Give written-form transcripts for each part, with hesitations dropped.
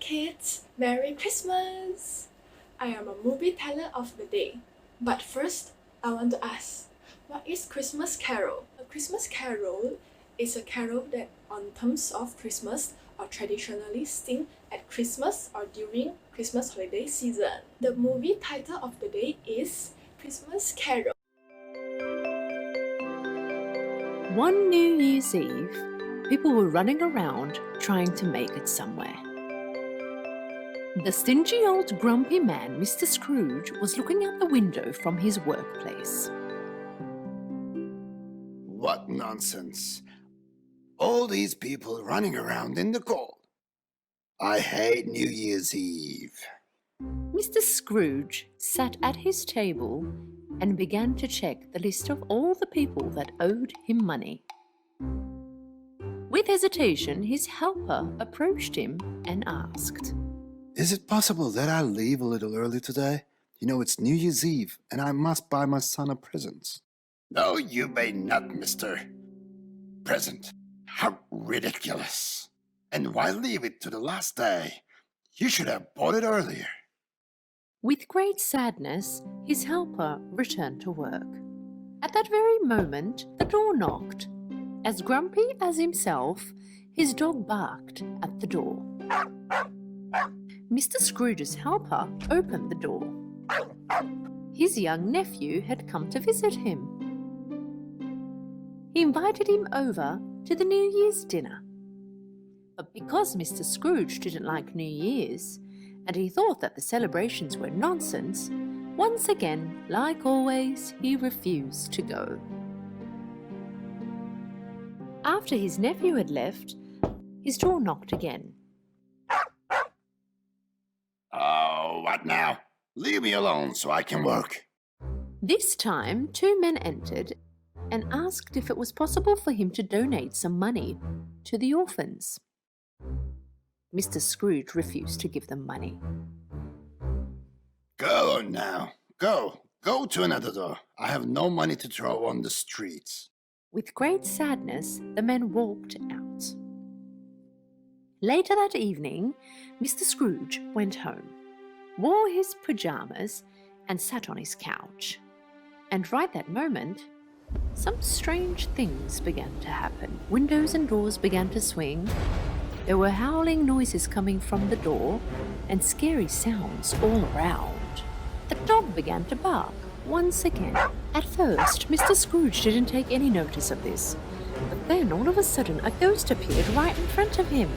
kids, Merry Christmas! I am a movie teller of the day. But first, I want to ask, what is Christmas Carol? A Christmas Carol is a carol that on terms of Christmas are traditionally sung at Christmas or during Christmas holiday season. The movie title of the day is Christmas Carol. One New Year's Eve, people were running around trying to make it somewhere. The stingy old grumpy man, Mr. Scrooge, was looking out the window from his workplace. What nonsense! All these people running around in the cold. I hate New Year's Eve. Mr. Scrooge sat at his table and began to check the list of all the people that owed him money. With hesitation, his helper approached him and asked, Is it possible that I leave a little early today? You know, it's New Year's Eve, and I must buy my son a present. No, you may not, mister. Present? How ridiculous. And why leave it to the last day? You should have bought it earlier. With great sadness, his helper returned to work. At that very moment, the door knocked. As grumpy as himself, his dog barked at the door. Mr. Scrooge's helper opened the door. His young nephew had come to visit him. He invited him over to the New Year's dinner. But because Mr. Scrooge didn't like New Year's, and he thought that the celebrations were nonsense, once again, like always, he refused to go. After his nephew had left, his door knocked again. Oh, what now? Leave me alone so I can work. This time, two men entered and asked if it was possible for him to donate some money to the orphans. Mr. Scrooge refused to give them money. Go on now. Go. Go to another door. I have no money to throw on the streets. With great sadness, the men walked out. Later that evening, Mr. Scrooge went home, wore his pajamas, and sat on his couch. And right that moment, some strange things began to happen. Windows and doors began to swing. There were howling noises coming from the door and scary sounds all around. The dog began to bark once again. At first, Mr. Scrooge didn't take any notice of this, but then all of a sudden a ghost appeared right in front of him.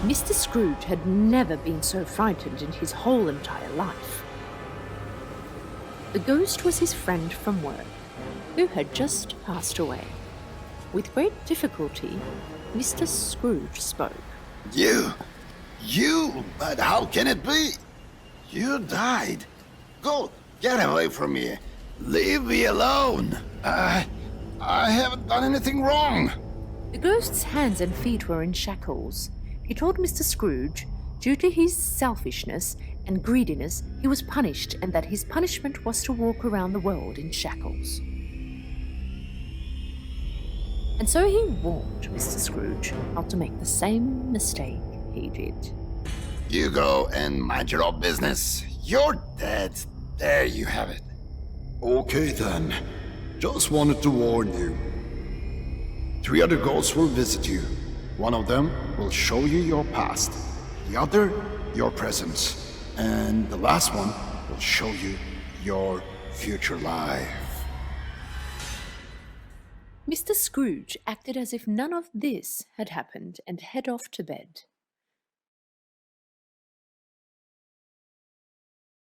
Mr. Scrooge had never been so frightened in his whole entire life. The ghost was his friend from work, who had just passed away. With great difficulty, Mr. Scrooge spoke. You, but how can it be? You died. Go, get away from me. Leave me alone. I haven't done anything wrong. The ghost's hands and feet were in shackles. He told Mr. Scrooge, due to his selfishness and greediness, he was punished and that his punishment was to walk around the world in shackles. And so he warned Mr. Scrooge not to make the same mistake he did. You go and mind your own business. You're dead. There you have it. Okay then. Just wanted to warn you. 3 other ghosts will visit you. One of them will show you your past. The other, your present. And the last one will show you your future life. Mr. Scrooge acted as if none of this had happened and head off to bed.